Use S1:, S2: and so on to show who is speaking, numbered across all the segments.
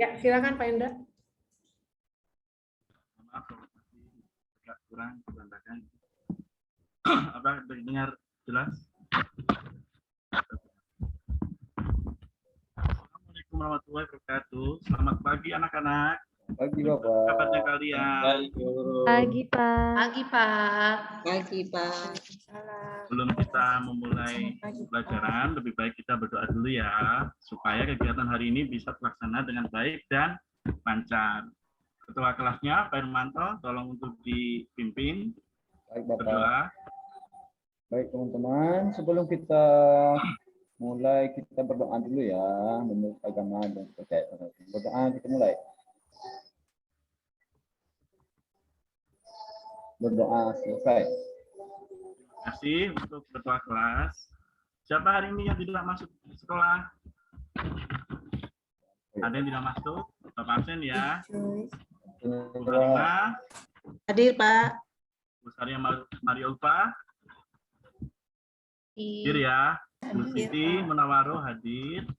S1: Ya, silakan Pak Indra.
S2: Maaf kalau masih agak kurang berantakan. Apa dengar jelas? Assalamualaikum warahmatullahi wabarakatuh. Selamat pagi anak-anak.
S3: Pagi Bapak.
S2: Kabarnya kalian?
S4: Pagi, Pak.
S1: Pagi, Pak.
S5: Pagi, Pak.
S2: Sebelum kita memulai pelajaran, lebih baik kita berdoa dulu ya, supaya kegiatan hari ini bisa terlaksana dengan baik dan lancar. Ketua kelasnya, Pak Irmanto, tolong untuk dipimpin.
S3: Baik Bapak.
S2: Berdoa.
S3: Baik teman-teman, sebelum kita mulai kita berdoa dulu ya, menurut agama dan kepercayaan. Berdoa kita mulai. Berdoa selesai.
S2: Terima kasih untuk ketua kelas. Siapa hari ini yang tidak masuk sekolah? Ada yang tidak masuk? Bapak absen ya. Bu Halimah,
S5: Hadir, Pak.
S2: Bu Saria Maria Ulfa, hadir ya. Bu Siti Munawaro hadir.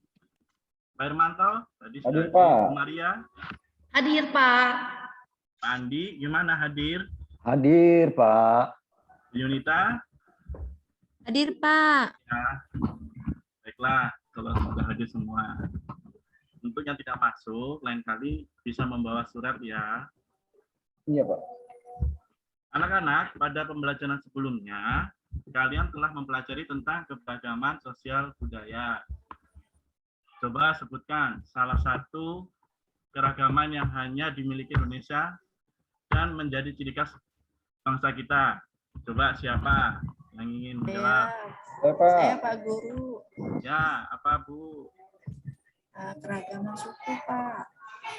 S2: Pak Irmanto, tadi
S3: Hadir,
S2: sudah
S3: Pak.
S2: Bu Maria.
S1: Hadir, Pak.
S2: Pak Andi, gimana hadir?
S3: Hadir Pak.
S2: Bu Yunita,
S4: Hadir, Pak.
S2: ya. Baiklah, kalau sudah hadir semua. Untuk yang tidak masuk, lain kali bisa membawa surat ya.
S3: Iya Pak.
S2: Anak-anak, pada pembelajaran sebelumnya, kalian telah mempelajari tentang keberagaman sosial budaya. Coba sebutkan salah satu keragaman yang hanya dimiliki Indonesia dan menjadi ciri khas bangsa kita. Coba siapa yang ingin menjawab?
S3: Saya Pak.
S5: Saya Pak Guru.
S2: Ya, apa Bu?
S5: Keragaman suku, Pak.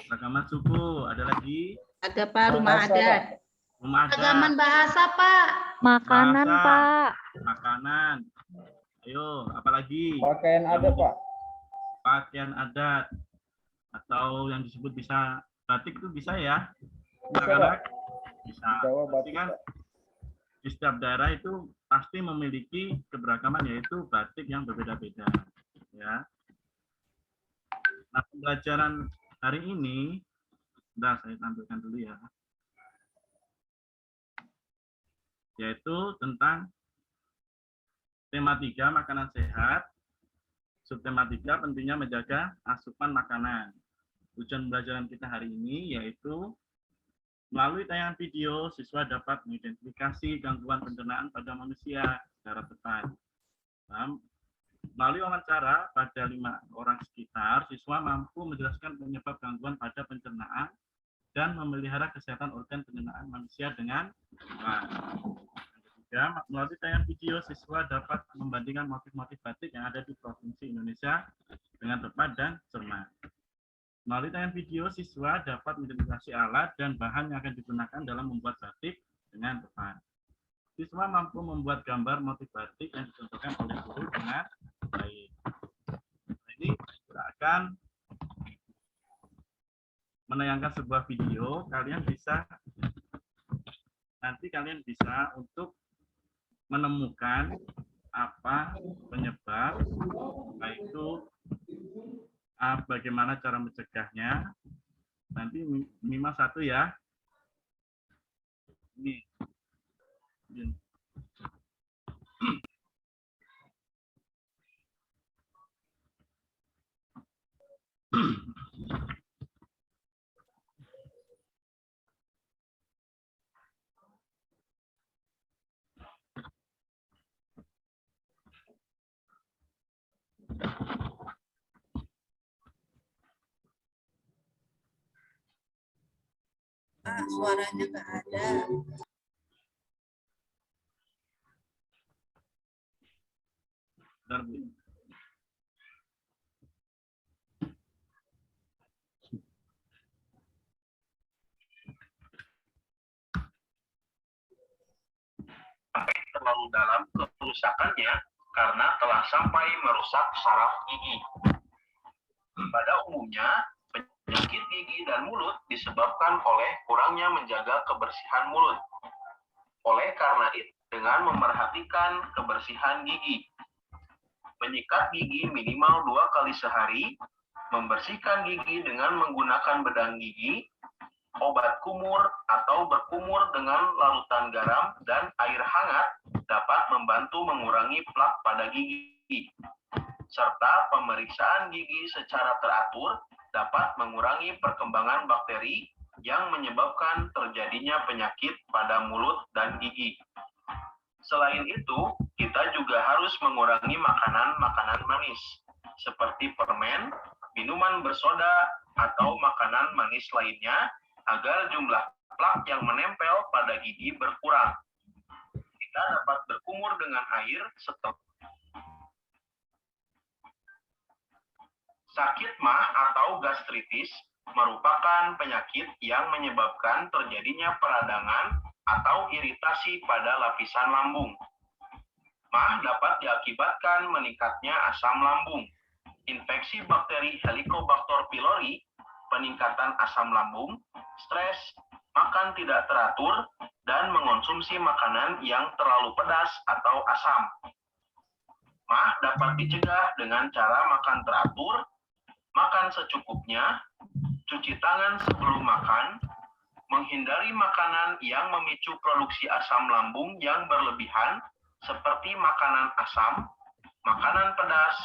S2: Keragaman suku. Ada lagi?
S5: Ada Pak, rumah
S3: Bahasa,
S5: adat.
S3: Pak.
S2: Rumah adat,
S1: Keragaman bahasa, Pak.
S4: Makanan,
S2: Bahasa.
S4: Pak.
S2: makanan. Ayo, apa lagi?
S3: Pakaian ada Pak.
S2: Pakaian adat. Atau yang disebut bisa batik itu bisa ya?
S3: Bisa,
S2: Anak-anak?
S3: Pak.
S2: Bisa.
S3: Jawa
S2: Pasti
S3: batik
S2: kan
S3: Pak.
S2: di setiap daerah itu pasti memiliki keberagaman, yaitu batik yang berbeda-beda. Ya. Nah, pembelajaran hari ini, sudah saya tampilkan dulu ya, yaitu tentang tema 3 makanan sehat, subtema 3 pentingnya menjaga asupan makanan. Tujuan pembelajaran kita hari ini yaitu melalui tayangan video, siswa dapat mengidentifikasi gangguan pencernaan pada manusia secara tepat. Nah, melalui wawancara pada 5 orang sekitar, siswa mampu menjelaskan penyebab gangguan pada pencernaan dan memelihara kesehatan organ pencernaan manusia dengan baik. Yang ketiga, melalui tayangan video, siswa dapat membandingkan motif-motif batik yang ada di provinsi Indonesia dengan tepat dan cermat. Melalui tayangan video, siswa dapat mengidentifikasi alat dan bahan yang akan digunakan dalam membuat batik dengan tepat. Siswa mampu membuat gambar motif batik yang dicontohkan oleh guru dengan baik. Nah, ini kita akan menayangkan sebuah video. Nanti kalian bisa untuk menemukan apa penyebab, baik itu bagaimana cara mencegahnya. Nanti minimal 1 ya. Ini.
S5: Suaranya nggak ada.
S2: Bentar, Bu.
S6: Terlalu dalam kerusakannya karena telah sampai merusak saraf gigi. Pada umumnya, penyakit gigi dan mulut disebabkan oleh kurangnya menjaga kebersihan mulut. Oleh karena itu, dengan memerhatikan kebersihan gigi, menyikat gigi minimal 2 kali sehari, membersihkan gigi dengan menggunakan bedang gigi, obat kumur, atau berkumur dengan larutan garam dan air hangat dapat membantu mengurangi plak pada gigi. Serta pemeriksaan gigi secara teratur dapat mengurangi perkembangan bakteri yang menyebabkan terjadinya penyakit pada mulut dan gigi. Selain itu, kita juga harus mengurangi makanan-makanan manis, seperti permen, minuman bersoda, atau makanan manis lainnya, agar jumlah plak yang menempel pada gigi berkurang. Kita dapat berkumur dengan air setelah sakit mah atau gastritis merupakan penyakit yang menyebabkan terjadinya peradangan atau iritasi pada lapisan lambung. Mah dapat diakibatkan meningkatnya asam lambung, infeksi bakteri Helicobacter pylori, peningkatan asam lambung, stres, makan tidak teratur, dan mengonsumsi makanan yang terlalu pedas atau asam. Mah dapat dicegah dengan cara makan teratur, makan secukupnya, cuci tangan sebelum makan, menghindari makanan yang memicu produksi asam lambung yang berlebihan, seperti makanan asam, makanan pedas,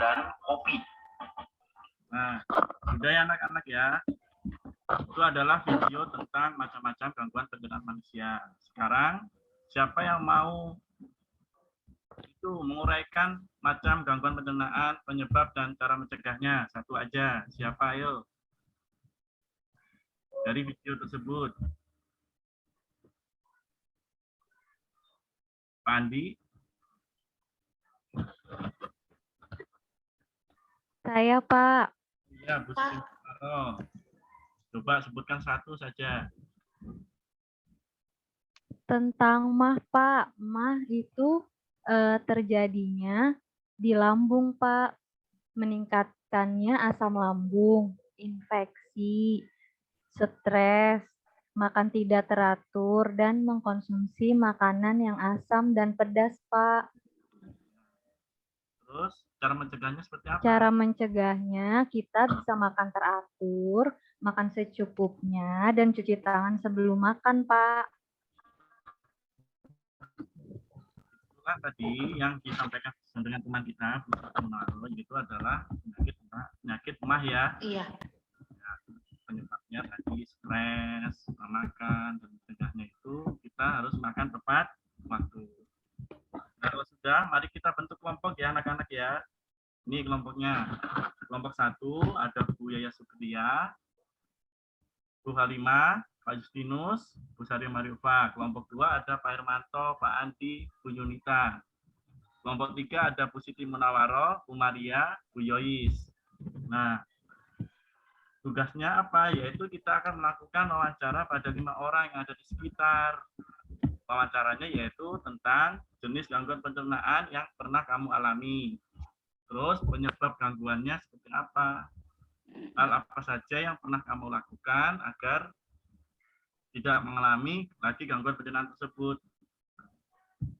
S6: dan kopi.
S2: Nah, sudah ya anak-anak ya. Itu adalah video tentang macam-macam gangguan pencernaan manusia. Sekarang, siapa yang mau itu menguraikan macam gangguan pencernaan, penyebab dan cara mencegahnya? Satu aja. Siapa? Ayo. Dari video tersebut. Pak Andi.
S4: Saya, Pak.
S2: Iya, Bu Sri. Coba sebutkan satu saja.
S4: Tentang mah, Pak. Mah itu terjadinya di lambung, Pak. Meningkatkannya asam lambung, infeksi, stres, makan tidak teratur, dan mengkonsumsi makanan yang asam dan pedas, Pak.
S2: Terus, cara mencegahnya seperti apa?
S4: Cara mencegahnya, kita bisa makan teratur, makan secukupnya, dan cuci tangan sebelum makan, Pak.
S2: Itulah tadi yang disampaikan dengan teman kita, Bu Munawaro, itu adalah penyakit mah ya.
S1: Iya.
S2: Penyebabnya tadi stres, makan, dan mencegahnya itu kita harus makan tepat waktu. Nah, kalau sudah, mari kita bentuk kelompok ya anak-anak ya. Ini kelompoknya. Kelompok 1 ada Bu Yaya Sukriya, Bu Halimah, Pak Justinus, Bu Sari Mariufa. Kelompok 2 ada Pak Hermanto, Pak Andi, Bu Yunita. Kelompok 3 ada Bu Siti Munawaro, Bu Maria, Bu Yois. Nah, tugasnya apa? Yaitu kita akan melakukan wawancara pada 5 orang yang ada di sekitar. Wawancaranya yaitu tentang jenis gangguan pencernaan yang pernah kamu alami. Terus penyebab gangguannya seperti apa? Hal apa saja yang pernah kamu lakukan agar tidak mengalami lagi gangguan pencernaan tersebut.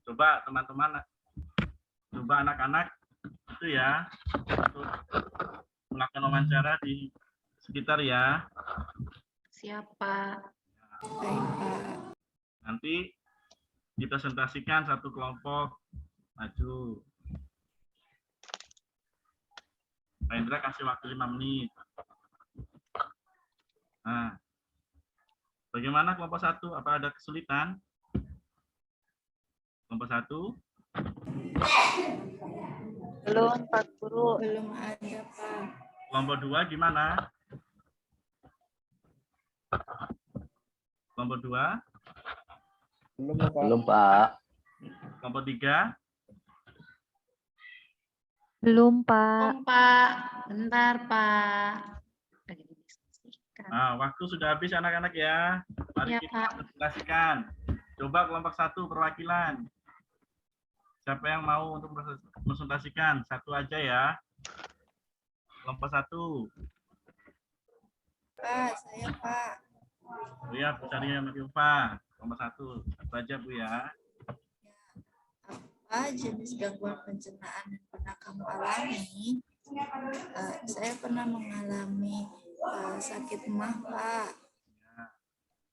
S2: Coba teman-teman, coba anak-anak itu ya, untuk melakukan wawancara di sekitar ya.
S1: Siapa?
S5: Baik, Pak.
S2: Nanti dipresentasikan satu kelompok. Maju. Pak Indra kasih waktu 5 menit. Nah, bagaimana kelompok 1? Apa ada kesulitan? Kelompok 1?
S4: Belum, Pak Guru.
S5: Belum ada, Pak.
S2: Kelompok 2 gimana? Kelompok 2?
S3: Belum, Pak.
S7: Belum, Pak.
S2: Kelompok 3?
S4: Belum, Pak.
S1: Pak. Bentar, Pak. Lagi didiskusikan.
S2: Nah, waktu sudah habis anak-anak ya. Mari
S1: Ya,
S2: kita
S1: Pak.
S2: presentasikan. Coba kelompok 1 perwakilan. Siapa yang mau untuk presentasikan? Satu aja ya. Kelompok 1.
S5: Pak, saya, Pak.
S2: Bu ya, Bu Sari Mariufa. Kelompok 1. Satu aja, Bu ya.
S5: Apa jenis gangguan pencernaan yang pernah kamu alami Saya pernah mengalami sakit emah, Pak.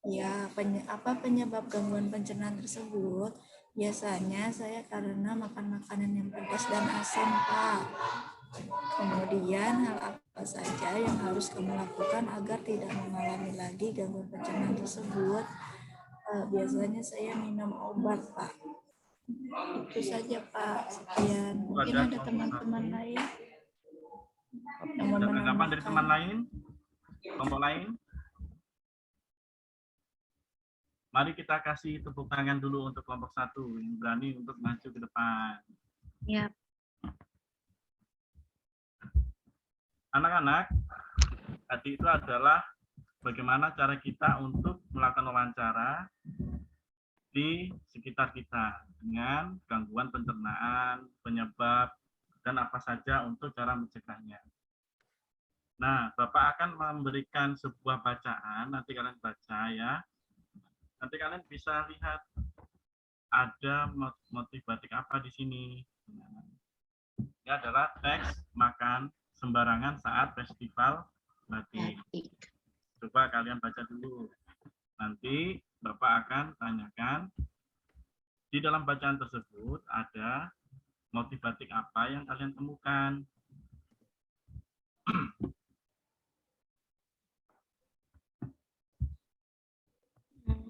S5: Ya, penyebab gangguan pencernaan tersebut? Biasanya saya karena makan makanan yang pedas dan asam, Pak. Kemudian hal apa saja yang harus kamu lakukan agar tidak mengalami lagi gangguan pencernaan tersebut? Biasanya saya minum obat, Pak. Itu saja, Pak. Sekian. Mungkin ada teman-teman lain yang mau
S2: Ada tanggapan dari
S5: menambahkan.
S2: teman lain? Kelompok lain? Mari kita kasih tepuk tangan dulu untuk kelompok 1 yang berani untuk maju ke depan.
S1: Ya.
S2: Anak-anak, tadi itu adalah bagaimana cara kita untuk melakukan wawancara di sekitar kita dengan gangguan pencernaan, penyebab, dan apa saja untuk cara mencegahnya. Nah, Bapak akan memberikan sebuah bacaan, nanti kalian baca ya. Nanti kalian bisa lihat ada motif batik apa di sini. Ini adalah teks makan sembarangan saat festival batik. Coba kalian baca dulu. Nanti Bapak akan tanyakan di dalam bacaan tersebut ada motif batik apa yang kalian temukan.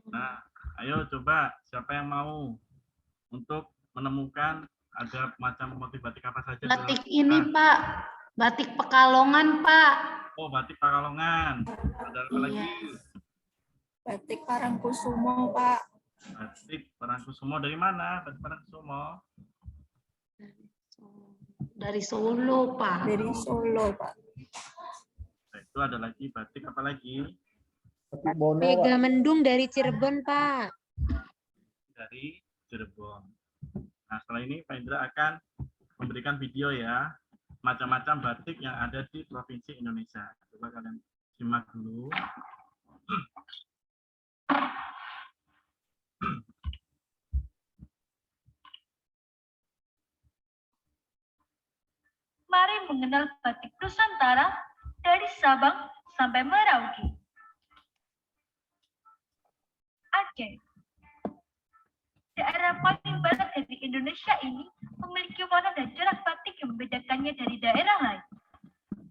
S2: Nah, ayo coba siapa yang mau untuk menemukan ada macam motif batik apa saja.
S1: Batik ini, Pak. Batik Pekalongan, Pak.
S2: Oh, batik Pekalongan. Ada apa lagi?
S5: Batik Parangkusumo, Pak.
S2: Batik Parangkusumo dari mana? Batik Parangkusumo.
S1: Dari Solo, Pak.
S5: Dari Solo, Pak.
S2: Nah, itu ada lagi batik apa lagi?
S3: Batik Bono, Pak.
S7: Megamendung dari Cirebon, Pak.
S2: Dari Cirebon. Nah, setelah ini Pak Indra akan memberikan video ya, macam-macam batik yang ada di Provinsi Indonesia. Coba kalian simak dulu.
S8: Mari mengenal batik Nusantara dari Sabang sampai Merauke. Aceh. Daerah paling barat dari Indonesia ini memiliki warna dan corak batik yang membedakannya dari daerah lain.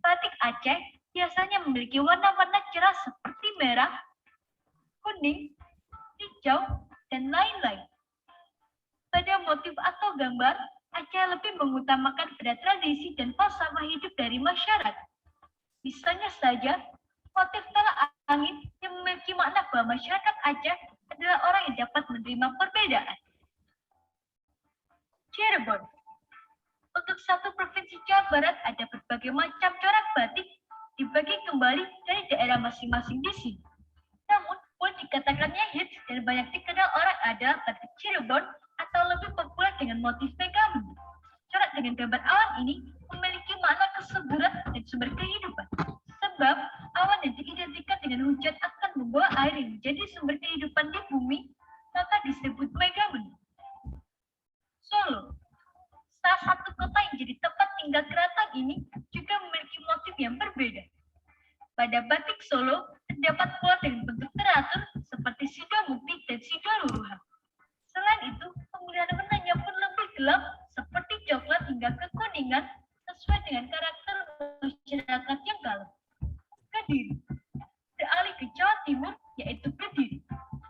S8: Batik Aceh biasanya memiliki warna-warna cerah seperti merah, kuning, hijau, dan lain-lain. Pada motif atau gambar, Aceh lebih mengutamakan pada tradisi dan falsafah hidup dari masyarakat. Misalnya saja, motif tala angin yang memiliki makna bahwa masyarakat Aceh adalah orang yang dapat menerima perbedaan. Cirebon. Untuk satu provinsi Jawa Barat ada berbagai macam corak batik dibagi kembali dari daerah masing-masing di sini. Namun, boleh dikatakannya hits dan banyak dikenal orang adalah batik Cirebon atau lebih populer dengan motif Megamendung. Corak dengan gambar awan ini memiliki makna kesuburan dan sumber kehidupan. Sebab awan yang diidentikan dengan hujan akan membawa air yang menjadi sumber kehidupan di bumi, maka disebut Megamendung. Solo. Salah satu kota yang jadi tempat tinggal keraton ini juga memiliki motif yang berbeda. Pada batik Solo terdapat pola dengan bentuk teratur seperti Sidomukti dan Sidoruruhan. Selain itu, pemilihan warnanya pun lebih gelap seperti coklat hingga kekuningan sesuai dengan karakter masyarakat yang galau. Kediri. Beralih ke Jawa Timur, yaitu Kediri.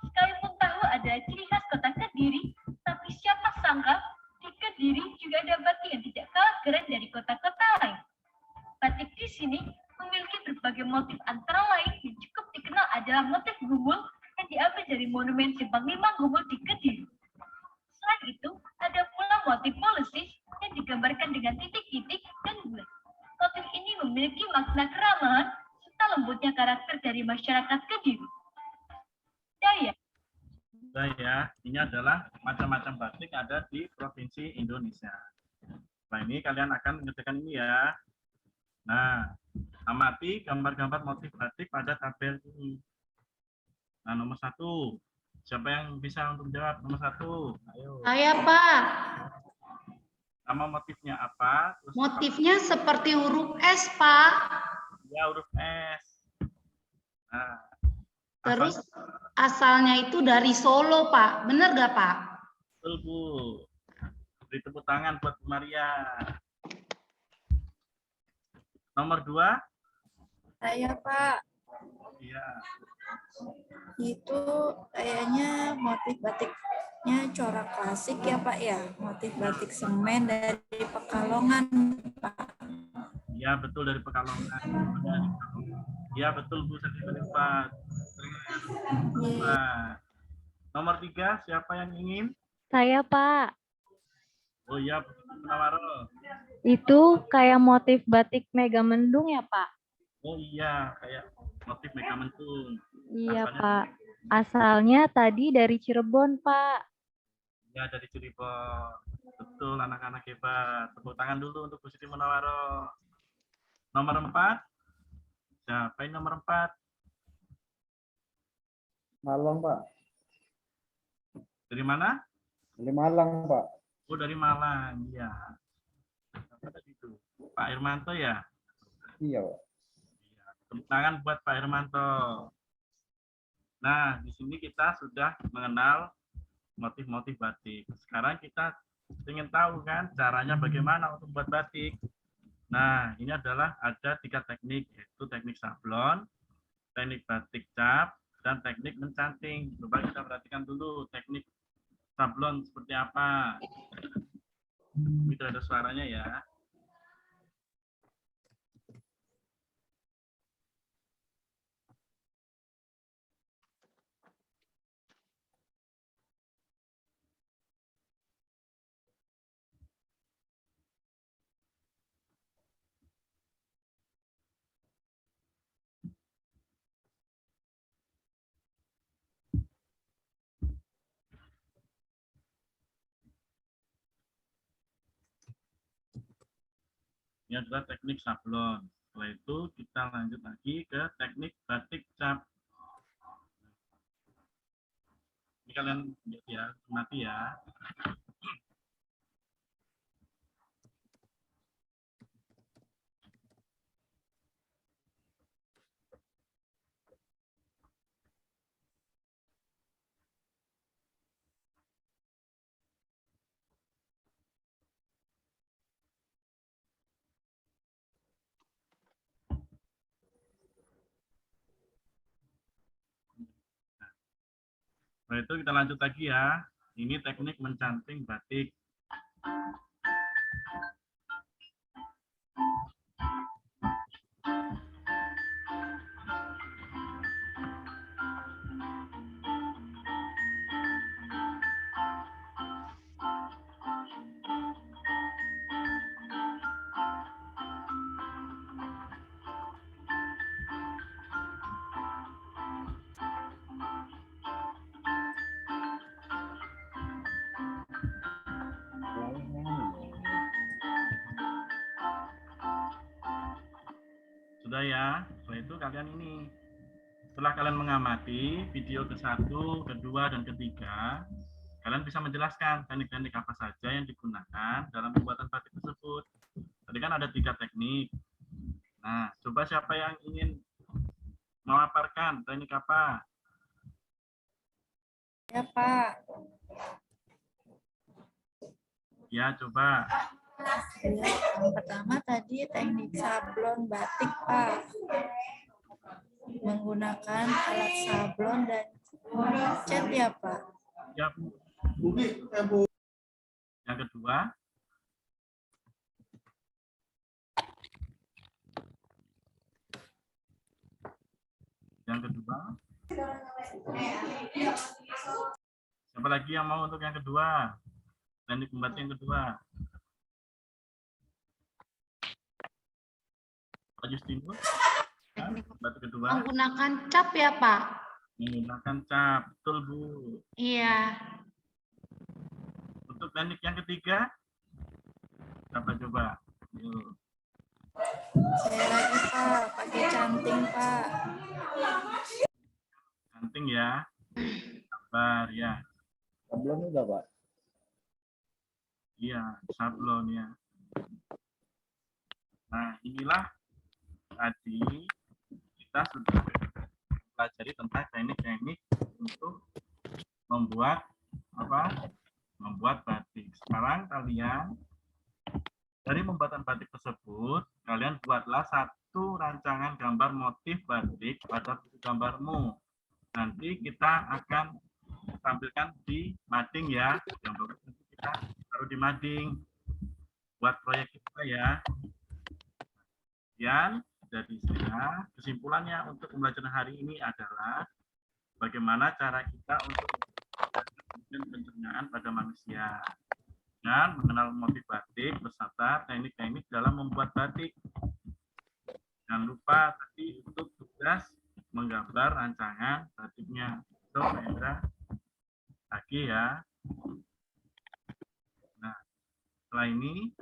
S8: Sekalipun tahu ada ciri khas kota Kediri, tapi siapa sangka di Kediri juga ada batik yang tidak kalah keren dari kota-kota lain. Batik di sini memiliki berbagai motif, antara lain yang cukup dikenal adalah motif gumul yang diambil dari monumen Simpang Lima Gumul di Kediri. Selain itu, ada pula motif polisis yang digambarkan dengan titik-titik dan bulat. Motif ini memiliki makna keramahan serta lembutnya karakter dari masyarakat Kediri. Dayak.
S2: Ya, ini adalah macam-macam batik ada di Provinsi Indonesia. Nah, ini kalian akan mengerjakan ini ya. Nah, amati gambar-gambar motif batik pada tabel ini. Nah, nomor 1. Siapa yang bisa untuk jawab nomor 1? Ayo.
S1: Saya, Pak.
S2: Nama motifnya apa? Terus
S1: Motifnya seperti huruf S, Pak.
S2: ya huruf S. Nah,
S1: Terus asalnya itu dari Solo, Pak. Bener gak, Pak?
S2: betul, Bu. Beri tepuk tangan buat Bu Maria. Nomor 2.
S5: Saya, Pak.
S2: Iya.
S5: Itu kayaknya motif batiknya corak klasik ya, Pak ya. Motif batik semen dari Pekalongan, Pak.
S2: Iya, betul dari Pekalongan. Iya, betul, Bu. Saya Pak. Nah, nomor 3, siapa yang ingin?
S4: Saya, Pak.
S2: Oh iya, Bu Nawaro.
S4: Itu kayak motif batik Megamendung ya, Pak?
S2: Oh iya, kayak motif Megamendung.
S4: Iya,
S2: Asalnya-
S4: Pak. Asalnya tadi dari Cirebon, Pak.
S2: Ya, dari Cirebon. Betul, anak-anak hebat. Tepuk tangan dulu untuk Bu Siti Munawaro. Nomor 4. Siapa yang nomor 4?
S3: Malang, Pak.
S2: Dari mana?
S3: Dari Malang, Pak.
S2: Oh, dari Malang. Iya. Apa tadi itu? Pak Irmanto ya?
S3: Iya, Pak.
S2: Iya. Tepuk tangan buat Pak Irmanto. Nah, di sini kita sudah mengenal motif-motif batik. Sekarang kita ingin tahu kan caranya bagaimana untuk buat batik. Nah, ini adalah ada 3 teknik, yaitu teknik sablon, teknik batik cap, dan teknik mencanting. Coba kita perhatikan dulu teknik sablon seperti apa. Ini ada suaranya ya. Ini adalah teknik sablon. Setelah itu kita lanjut lagi ke teknik batik cap. Ini kalian lihat ya, mati ya. Setelah itu kita lanjut lagi ya. Ini teknik mencanting batik. Sudah ya. Setelah itu kalian ini, setelah kalian mengamati video ke-1, ke-2, dan ke-3, kalian bisa menjelaskan teknik-teknik apa saja yang digunakan dalam pembuatan batik tersebut. Tadi kan ada 3 teknik. Nah, coba siapa yang ingin memaparkan teknik apa?
S5: Ya, Pak.
S2: Ya, coba.
S5: Ya, yang pertama tadi teknik sablon batik, Pak. Menggunakan alat sablon dan cat ya, Pak.
S2: Ya, Bu. Yang kedua, siapa lagi yang mau untuk yang kedua? Teknik membatik yang kedua. Pak Justinus,
S1: Teknik
S2: batik kedua.
S1: menggunakan cap ya, Pak?
S2: Menggunakan cap, betul Bu.
S1: Iya.
S2: Untuk teknik yang ketiga, coba. Yuk.
S5: Saya lagi, Pak. Pakai canting, Pak.
S2: Canting ya. Sabar ya.
S3: Sablon juga, Pak.
S2: Iya, sablon ya. Nah, inilah tadi kita sudah pelajari tentang teknik-teknik untuk membuat apa? Membuat batik. Sekarang kalian dari pembuatan batik tersebut, kalian buatlah satu rancangan gambar motif batik pada buku gambarmu. Nanti kita akan tampilkan di mading ya. Yang bagus nanti kita taruh di mading buat proyek kita ya. Dan dari saya, kesimpulannya untuk pembelajaran hari ini adalah bagaimana cara kita untuk pencernaan pada manusia dan mengenal motif batik beserta teknik-teknik dalam membuat batik. Jangan lupa tadi untuk tugas menggambar rancangan batiknya. Itu Hendra lagi ya. Nah, setelah ini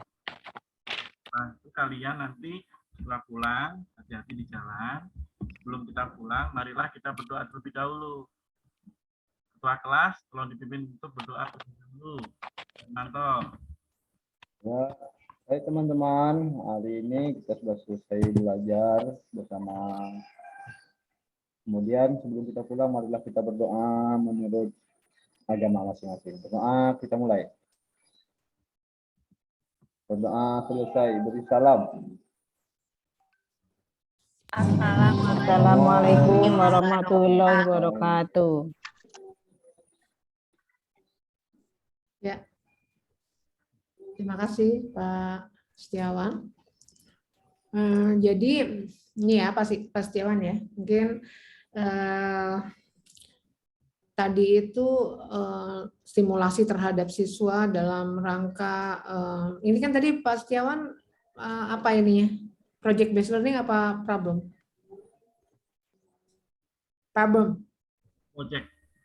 S2: kalian nanti setelah pulang, hati-hati di jalan. Sebelum kita pulang, marilah kita berdoa terlebih dahulu. Ketua kelas, tolong dipimpin untuk berdoa terlebih dahulu. Manto.
S3: Ya, baik teman-teman, hari ini kita sudah selesai belajar bersama. Kemudian sebelum kita pulang, marilah kita berdoa menurut agama masing-masing. Berdoa, kita mulai. Berdoa selesai, beri salam.
S9: Assalamualaikum warahmatullahi wabarakatuh.
S10: Ya, terima kasih Pak Setiawan. Jadi ini ya Pak Setiawan ya, mungkin tadi itu stimulasi terhadap siswa dalam rangka ini kan tadi Pak Setiawan apa ininya? Project based learning apa problem?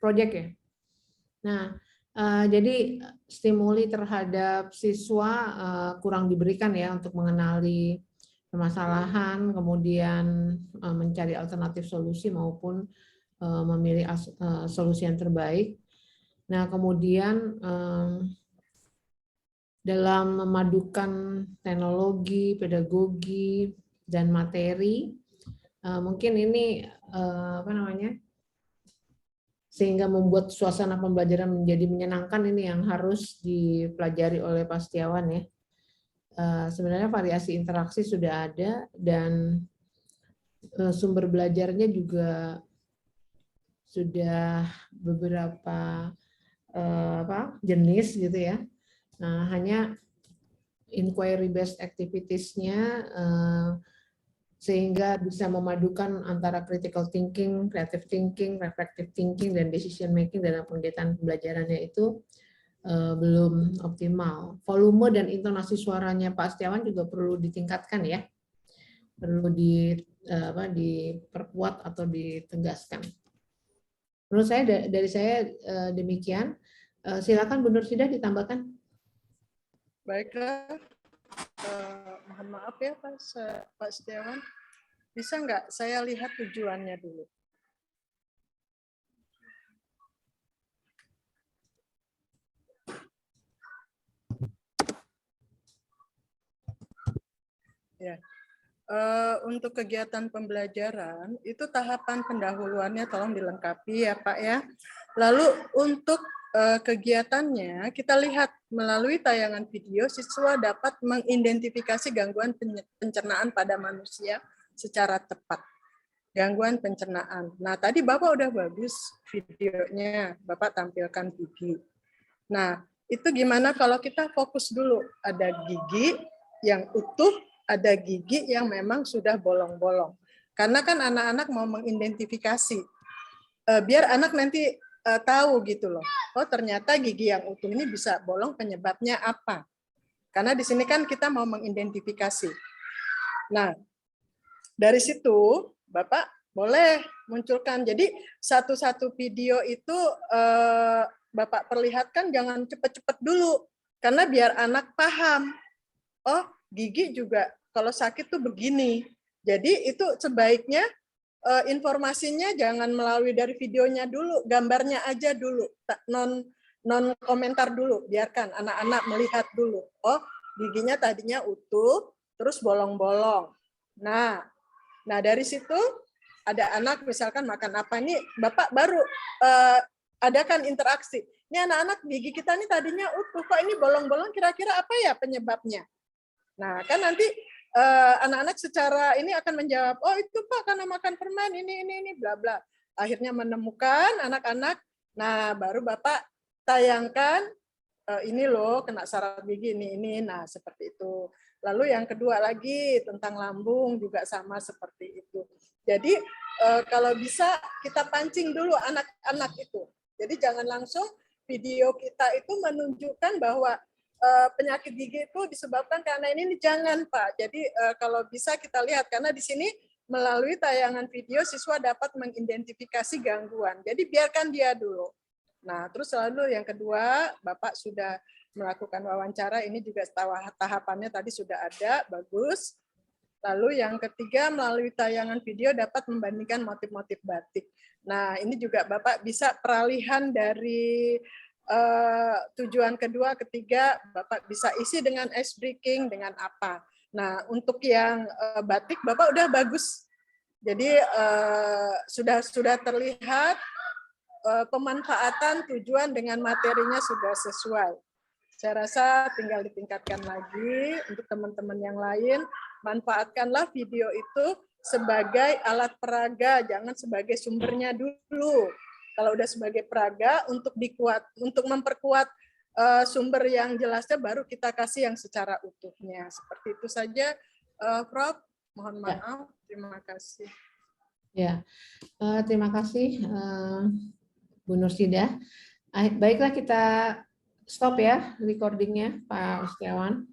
S10: Project ya. Nah, jadi stimuli terhadap siswa kurang diberikan ya untuk mengenali permasalahan, kemudian mencari alternatif solusi maupun memilih solusi yang terbaik. Nah, kemudian dalam memadukan teknologi, pedagogi, dan materi, mungkin ini apa namanya, sehingga membuat suasana pembelajaran menjadi menyenangkan, ini yang harus dipelajari oleh Pak Setiawan ya. Sebenarnya variasi interaksi sudah ada dan sumber belajarnya juga sudah beberapa jenis gitu ya. Nah, hanya inquiry based activities-nya sehingga bisa memadukan antara critical thinking, creative thinking, reflective thinking, dan decision making dalam kegiatan pembelajarannya itu belum optimal. Volume dan intonasi suaranya Pak Setiawan juga perlu ditingkatkan ya, perlu diperkuat atau ditegaskan. Menurut saya dari saya demikian. Silakan Bu Nursidah ditambahkan.
S11: Baiklah, mohon maaf ya Pak Setiawan, bisa nggak saya lihat tujuannya dulu? Ya, untuk kegiatan pembelajaran itu tahapan pendahuluannya tolong dilengkapi ya Pak ya. Lalu untuk kegiatannya kita lihat melalui tayangan video, siswa dapat mengidentifikasi gangguan pencernaan pada manusia secara tepat. Gangguan pencernaan. Nah, tadi Bapak udah bagus videonya, Bapak tampilkan gigi. Nah, itu gimana kalau kita fokus dulu, ada gigi yang utuh, ada gigi yang memang sudah bolong-bolong. Karena kan anak-anak mau mengidentifikasi, biar anak nanti tahu gitu loh. Oh, ternyata gigi yang utuh ini bisa bolong, penyebabnya apa? Karena di sini kan kita mau mengidentifikasi. Nah, dari situ Bapak boleh munculkan. Jadi satu-satu video itu Bapak perlihatkan, jangan cepat-cepat dulu. Karena biar anak paham. Oh, gigi juga kalau sakit tuh begini. Jadi itu sebaiknya informasinya jangan melalui dari videonya dulu, gambarnya aja dulu, non non komentar dulu, biarkan anak-anak melihat dulu. Oh, giginya tadinya utuh, terus bolong-bolong. Nah, dari situ ada anak misalkan makan apa nih, Bapak baru adakan interaksi. Ini anak-anak gigi kita nih tadinya utuh, kok ini bolong-bolong, kira-kira apa ya penyebabnya? Nah, kan nanti anak-anak secara ini akan menjawab, oh itu Pak karena makan permen, ini, bla bla. Akhirnya menemukan anak-anak, nah baru Bapak tayangkan, ini loh kena saraf gigi ini, nah seperti itu. Lalu yang kedua lagi tentang lambung juga sama seperti itu. Jadi kalau bisa kita pancing dulu anak-anak itu. Jadi jangan langsung video kita itu menunjukkan bahwa penyakit gigi itu disebabkan karena ini, jangan Pak. Jadi kalau bisa kita lihat, karena di sini melalui tayangan video siswa dapat mengidentifikasi gangguan. Jadi biarkan dia dulu. Nah, terus lalu yang kedua, Bapak sudah melakukan wawancara, ini juga tahapannya tadi sudah ada, bagus. Lalu yang ketiga, melalui tayangan video dapat membandingkan motif-motif batik. Nah, ini juga Bapak bisa peralihan dari tujuan kedua, ketiga, Bapak bisa isi dengan ice breaking, dengan apa. Nah, untuk yang batik, Bapak udah bagus. Jadi sudah terlihat pemanfaatan tujuan dengan materinya sudah sesuai. Saya rasa tinggal ditingkatkan lagi untuk teman-teman yang lain, manfaatkanlah video itu sebagai alat peraga, jangan sebagai sumbernya dulu. Kalau udah sebagai peraga, untuk memperkuat sumber yang jelasnya, baru kita kasih yang secara utuhnya. Seperti itu saja, Prof. Mohon maaf, terima kasih.
S10: Ya, terima kasih Bu Nursidah. Baiklah, kita stop ya recordingnya Pak Setiawan.